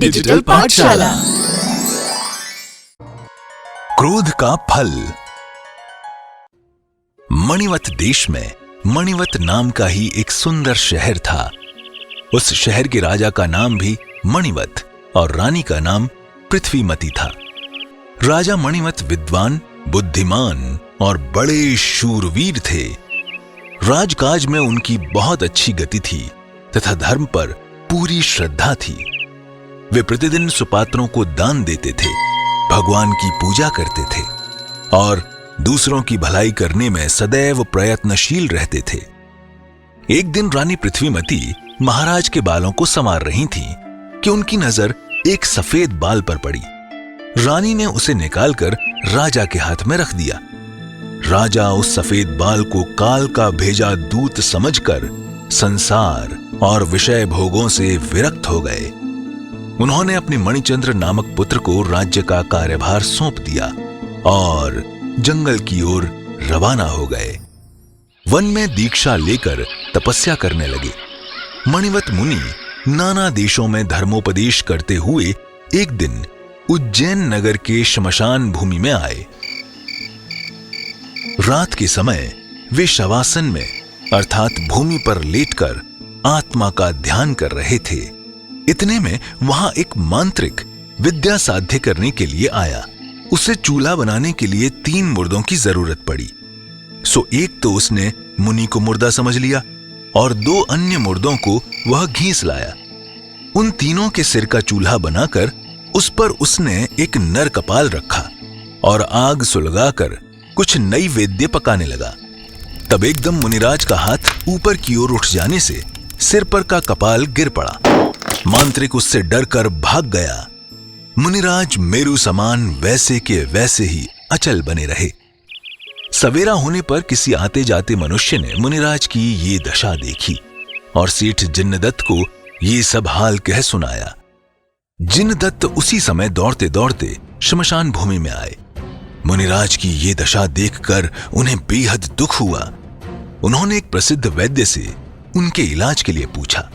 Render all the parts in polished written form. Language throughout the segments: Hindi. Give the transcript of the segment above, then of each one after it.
डिजिटल पाठशाला। क्रोध का फल। मणिवत देश में मणिवत नाम का ही एक सुंदर शहर था। उस शहर के राजा का नाम भी मणिवत और रानी का नाम पृथ्वीमती था। राजा मणिवत विद्वान, बुद्धिमान और बड़े शूरवीर थे। राजकाज में उनकी बहुत अच्छी गति थी तथा धर्म पर पूरी श्रद्धा थी। वे प्रतिदिन सुपात्रों को दान देते थे, भगवान की पूजा करते थे और दूसरों की भलाई करने में सदैव प्रयत्नशील रहते थे। एक दिन रानी पृथ्वीमती महाराज के बालों को संवार रही थीं कि उनकी नजर एक सफेद बाल पर पड़ी। रानी ने उसे निकालकर राजा के हाथ में रख दिया। राजा उस सफेद बाल को काल का भेजा दूत समझकर संसार और विषय भोगों से विरक्त हो गए। उन्होंने अपने मणिचंद्र नामक पुत्र को राज्य का कार्यभार सौंप दिया और जंगल की ओर रवाना हो गए। वन में दीक्षा लेकर तपस्या करने लगे। मणिवत मुनि नाना देशों में धर्मोपदेश करते हुए एक दिन उज्जैन नगर के श्मशान भूमि में आए। रात के समय वे शवासन में अर्थात भूमि पर लेटकर आत्मा का ध्यान कर रहे थे। इतने में वहां एक मांत्रिक विद्या साध्य करने के लिए आया। उसे चूल्हा बनाने के लिए 3 मुर्दों की जरूरत पड़ी। सो एक तो उसने मुनि को मुर्दा समझ लिया और 2 अन्य मुर्दों को वह घींस लाया। उन तीनों के सिर का चूल्हा बनाकर उस पर उसने एक नर कपाल रखा और आग सुलगाकर कुछ नैवेद्य पकाने लगा। तब एकदम मुनिराज का हाथ ऊपर की ओर उठ जाने से सिर पर का कपाल गिर पड़ा। मांत्रिक उससे डरकर भाग गया। मुनिराज मेरु समान वैसे के वैसे ही अचल बने रहे। सवेरा होने पर किसी आते जाते मनुष्य ने मुनिराज की ये दशा देखी और सेठ जिन्नदत्त को ये सब हाल कह सुनाया। जिन्नदत्त उसी समय दौड़ते दौड़ते श्मशान भूमि में आए। मुनिराज की ये दशा देखकर उन्हें बेहद दुख हुआ। उन्होंने एक प्रसिद्ध वैद्य से उनके इलाज के लिए पूछा।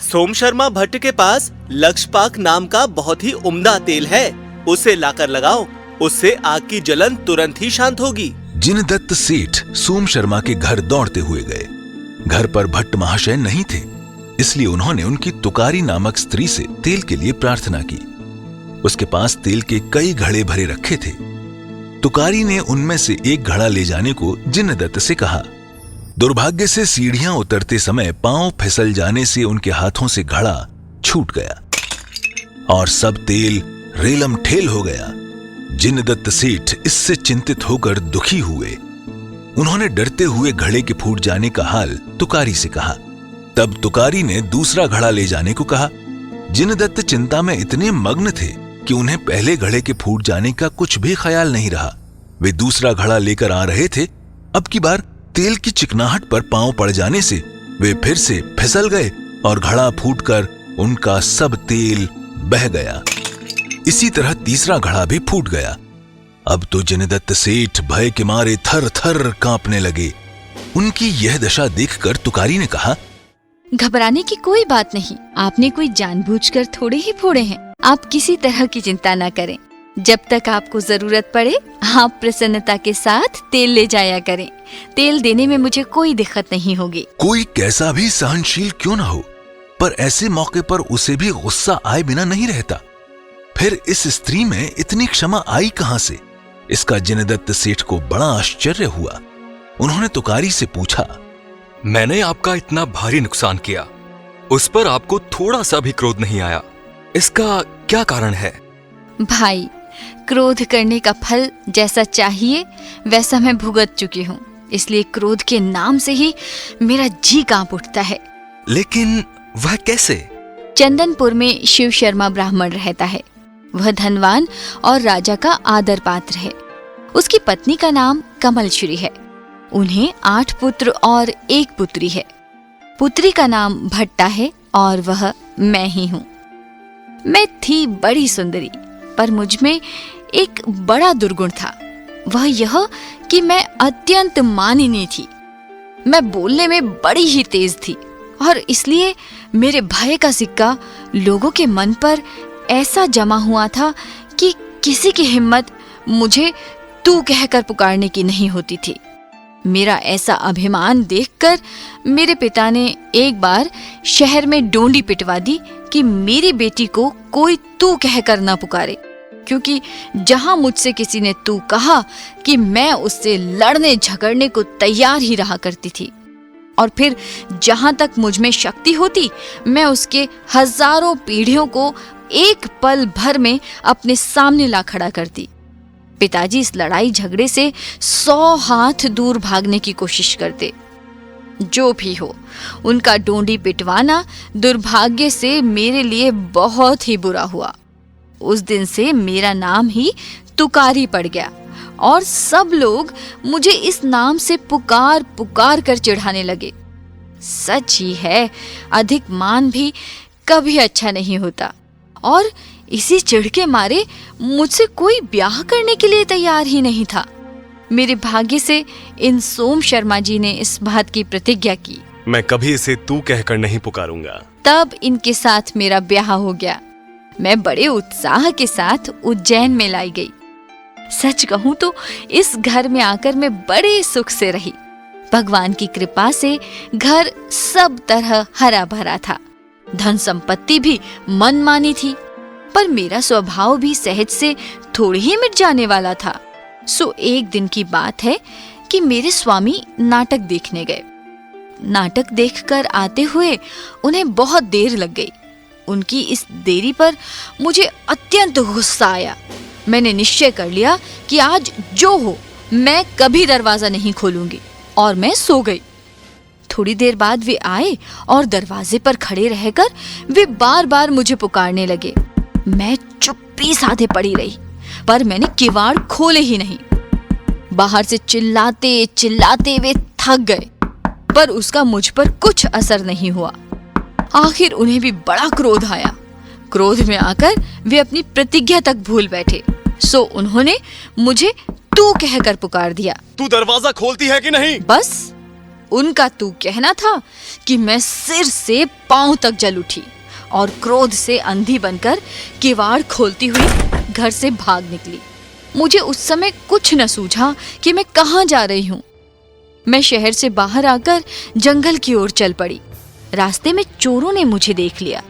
सोम शर्मा भट्ट के पास लक्षपाक नाम का बहुत ही उम्दा तेल है, उसे लाकर लगाओ, उससे आग की जलन तुरंत ही शांत होगी। जिन्नदत्त सेठ सोम शर्मा के घर दौड़ते हुए गए। घर पर भट्ट महाशय नहीं थे, इसलिए उन्होंने उनकी तुकारी नामक स्त्री से तेल के लिए प्रार्थना की। उसके पास तेल के कई घड़े भरे रखे थे। तुकारी ने उनमें से एक घड़ा ले जाने को जिन्नदत्त से कहा। दुर्भाग्य से सीढ़ियां उतरते समय पांव फिसल जाने से उनके हाथों से घड़ा छूट गया और सब तेल रेलम ठेल हो गया। जिन्नदत्त सेठ इससे चिंतित होकर दुखी हुए। उन्होंने डरते हुए घड़े के फूट जाने का हाल तुकारी से कहा। तब तुकारी ने दूसरा घड़ा ले जाने को कहा। जिन्नदत्त चिंता में इतने मग्न थे कि उन्हें पहले घड़े के फूट जाने का कुछ भी ख्याल नहीं रहा। वे दूसरा घड़ा लेकर आ रहे थे। अब की बार तेल की चिकनाहट पर पांव पड़ जाने से वे फिर से फिसल गए और घड़ा फूटकर उनका सब तेल बह गया। इसी तरह तीसरा घड़ा भी फूट गया। अब तो जिन्नदत्त सेठ भय के मारे थर थर कांपने लगे। उनकी यह दशा देखकर तुकारी ने कहा, घबराने की कोई बात नहीं, आपने कोई जानबूझकर थोड़े ही फोड़े हैं। आप किसी तरह की चिंता न करें। जब तक आपको जरूरत पड़े आप प्रसन्नता के साथ तेल ले जाया करें। तेल देने में मुझे कोई दिक्कत नहीं होगी। कोई कैसा भी सहनशील क्यों न हो, पर ऐसे मौके पर उसे भी गुस्सा आए बिना नहीं रहता। फिर इस स्त्री में इतनी क्षमा आई कहां से? इसका जिन्नदत्त सेठ को बड़ा आश्चर्य हुआ। उन्होंने तुकारी से पूछा, मैंने आपका इतना भारी नुकसान किया, उस पर आपको थोड़ा सा भी क्रोध नहीं आया, इसका क्या कारण है? भाई, क्रोध करने का फल जैसा चाहिए वैसा मैं भुगत चुकी हूँ, इसलिए क्रोध के नाम से ही मेरा जी कांप उठता है। लेकिन वह कैसे? चंदनपुर में शिव शर्मा ब्राह्मण रहता है। वह धनवान और राजा का आदर पात्र है। उसकी पत्नी का नाम कमलश्री है। उन्हें 8 पुत्र और 1 पुत्री है। पुत्री का नाम भट्टा है और वह मैं ही हूँ। मैं थी बड़ी सुंदरी, पर मुझ में एक बड़ा दुर्गुण था। वह यह कि मैं अत्यंत मानिनी थी। मैं बोलने में बड़ी ही तेज थी और इसलिए मेरे भय का सिक्का लोगों के मन पर ऐसा जमा हुआ था कि किसी की हिम्मत मुझे तू कहकर पुकारने की नहीं होती थी। मेरा ऐसा अभिमान देखकर मेरे पिता ने एक बार शहर में डोंडी पिटवा दी कि मेरी बेटी को कोई तू कहकर ना पुकारे, क्योंकि जहां मुझसे किसी ने तू कहा कि मैं उससे लड़ने झगड़ने को तैयार ही रहा करती थी, और फिर जहां तक मुझ में शक्ति होती मैं उसके हजारों पीढ़ियों को एक पल भर में अपने सामने ला खड़ा करती। पिताजी इस लड़ाई झगड़े से 100 हाथ दूर भागने की कोशिश करते। जो भी हो, उनका डोंडी पिटवाना दुर्भाग्य से मेरे लिए बहुत ही बुरा हुआ। उस दिन से मेरा नाम ही तुकारी पड़ गया और सब लोग मुझे इस नाम से पुकार पुकार कर चिढ़ाने लगे। सच ही है, अधिक मान भी कभी अच्छा नहीं होता, और इसी चिढ़ के मारे मुझसे कोई ब्याह करने के लिए तैयार ही नहीं था। मेरे भाग्य से इन सोम शर्मा जी ने इस बात की प्रतिज्ञा की, मैं कभी इसे तू कहकर नहीं पुकारूंगा। तब इनके साथ मेरा ब्याह हो गया। मैं बड़े उत्साह के साथ उज्जैन में लाई गई। सच कहूं तो इस घर में आकर मैं बड़े सुख से रही। भगवान की कृपा से घर सब तरह हरा भरा था, धन संपत्ति भी मनमानी थी, पर मेरा स्वभाव भी सहज से थोड़ी ही मिट जाने वाला था। सो एक दिन की बात है कि मेरे स्वामी नाटक देखने गए। नाटक देखकर आते हुए उन्हें बहुत देर लग गई। उनकी इस देरी पर मुझे अत्यंत गुस्सा आया। मैंने निश्चय कर लिया कि आज जो हो मैं कभी दरवाजा नहीं खोलूंगी, और मैं सो गई। थोड़ी देर बाद वे आए और दरवाजे पर खड़े रहकर वे बार बार मुझे पुकारने लगे। मैं चुप्पी साधे पड़ी रही, पर मैंने किवाड़ खोले ही नहीं। बाहर से चिल्लाते चिल्लाते वे थक गए, पर उसका मुझ पर कुछ असर नहीं हुआ। आखिर उन्हें भी बड़ा क्रोध आया। क्रोध में आकर वे अपनी प्रतिज्ञा तक भूल बैठे। सो उन्होंने मुझे तू कहकर पुकार दिया। तू दरवाजा खोलती है कि नहीं? बस उनका तू कहना था कि मैं सिर से पांव तक जल उठी और क्रोध से अंधी बनकर किवाड़ खोलती हुई घर से भाग निकली। मुझे उस समय कुछ न सूझा कि मैं कहाँ जा रही हूँ। मैं शहर से बाहर आकर जंगल की ओर चल पड़ी। रास्ते में चोरों ने मुझे देख लिया।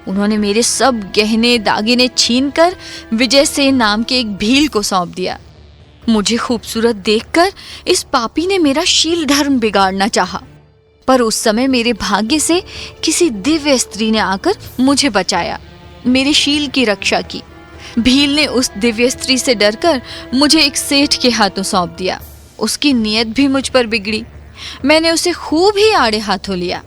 उन्होंने मेरे सब गहने दागिने छीनकर विजय सेन नाम के एक भील को सौंप दिया। मुझे खूबसूरत देखकर इस पापी ने मेरा शील धर्म बिगाड़ना चाहा, पर उस समय मेरे भाग्य से किसी दिव्य स्त्री ने आकर मुझे बचाया, मेरे शील की रक्षा की। भील ने उस दिव्य स्त्री से डरकर मुझे एक सेठ के हाथों सौंप दिया। उसकी नीयत भी मुझ पर बिगड़ी। मैंने उसे खूब ही आड़े हाथों लिया।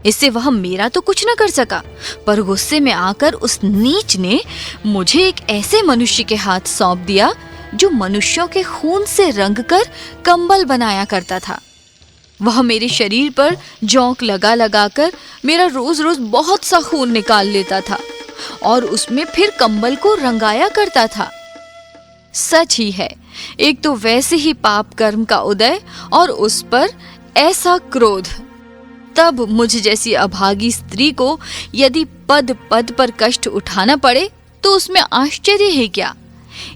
इससे वह मेरा तो कुछ न कर सका, पर गुस्से में आकर उस नीच ने मुझे एक ऐसे मनुष्य के हाथ सौंप दिया जो मनुष्यों के खून से रंगकर कंबल बनाया करता था। वह मेरे शरीर पर जोंक लगा लगाकर मेरा रोज रोज बहुत सा खून निकाल लेता था और उसमें फिर कंबल को रंगाया करता था। सच ही है, एक तो वैसे ही पाप कर्म का उदय और उस पर ऐसा क्रोध। तब मुझ जैसी अभागी स्त्री को यदि पद पद पर कष्ट उठाना पड़े तो उसमें आश्चर्य है क्या।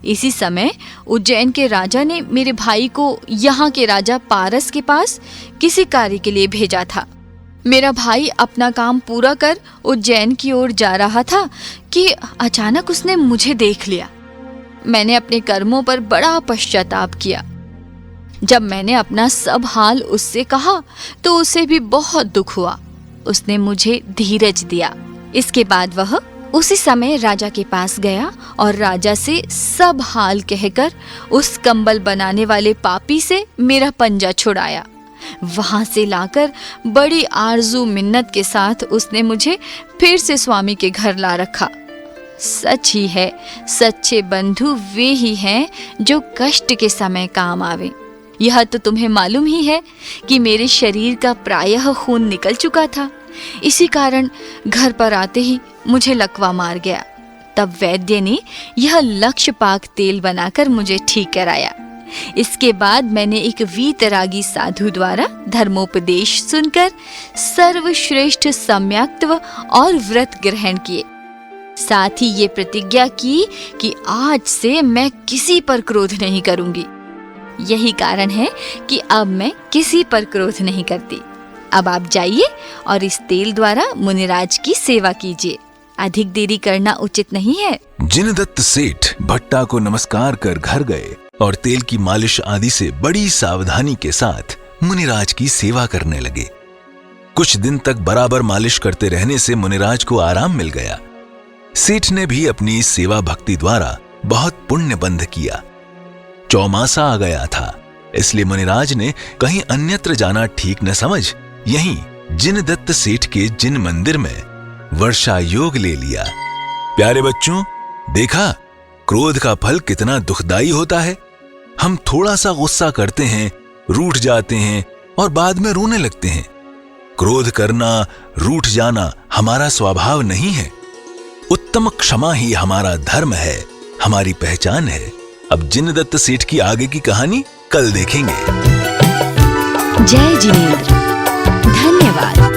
इसी समय उज्जैन के राजा ने मेरे भाई को यहाँ के राजा पारस के पास किसी कार्य के लिए भेजा था। मेरा भाई अपना काम पूरा कर उज्जैन की ओर जा रहा था कि अचानक उसने मुझे देख लिया। मैंने अपने कर्मों पर बड़ा पश्चाताप किया। जब मैंने अपना सब हाल उससे कहा तो उसे भी बहुत दुख हुआ। उसने मुझे धीरज दिया। इसके बाद वह उसी समय राजा के पास गया और राजा से सब हाल कहकर उस कंबल बनाने वाले पापी से मेरा पंजा छुड़ाया। वहां से लाकर बड़ी आरजू मिन्नत के साथ उसने मुझे फिर से स्वामी के घर ला रखा। सच ही है, सच्चे बंधु वे ही हैं जो कष्ट के समय काम आवे। यह तो तुम्हें मालूम ही है कि मेरे शरीर का प्रायः खून निकल चुका था। इसी कारण घर पर आते ही मुझे लकवा मार गया। तब वैद्य ने यह लक्षपाक तेल बनाकर मुझे ठीक कराया। इसके बाद मैंने एक वीतरागी साधु द्वारा धर्मोपदेश सुनकर सर्वश्रेष्ठ सम्यक्त्व और व्रत ग्रहण किए। साथ ही ये प्रतिज्ञा की कि आज से मैं किसी पर क्रोध नहीं करूंगी। यही कारण है कि अब मैं किसी पर क्रोध नहीं करती। अब आप जाइए और इस तेल द्वारा मुनिराज की सेवा कीजिए। अधिक देरी करना उचित नहीं है। जिनदत्त सेठ भट्टा को नमस्कार कर घर गए और तेल की मालिश आदि से बड़ी सावधानी के साथ मुनिराज की सेवा करने लगे। कुछ दिन तक बराबर मालिश करते रहने से मुनिराज को आराम मिल गया। सेठ ने भी अपनी सेवा भक्ति द्वारा बहुत पुण्य बंध किया। चौमासा आ गया था, इसलिए मुनिराज ने कहीं अन्यत्र जाना ठीक न समझ यहीं जिनदत्त सेठ के जिन मंदिर में वर्षा योग ले लिया। प्यारे बच्चों, देखा क्रोध का फल कितना दुखदाई होता है। हम थोड़ा सा गुस्सा करते हैं, रूठ जाते हैं और बाद में रोने लगते हैं। क्रोध करना, रूठ जाना हमारा स्वभाव नहीं है। उत्तम क्षमा ही हमारा धर्म है, हमारी पहचान है। अब जिनदत्त सेठ की आगे की कहानी कल देखेंगे। जय जिनेंद्र। धन्यवाद।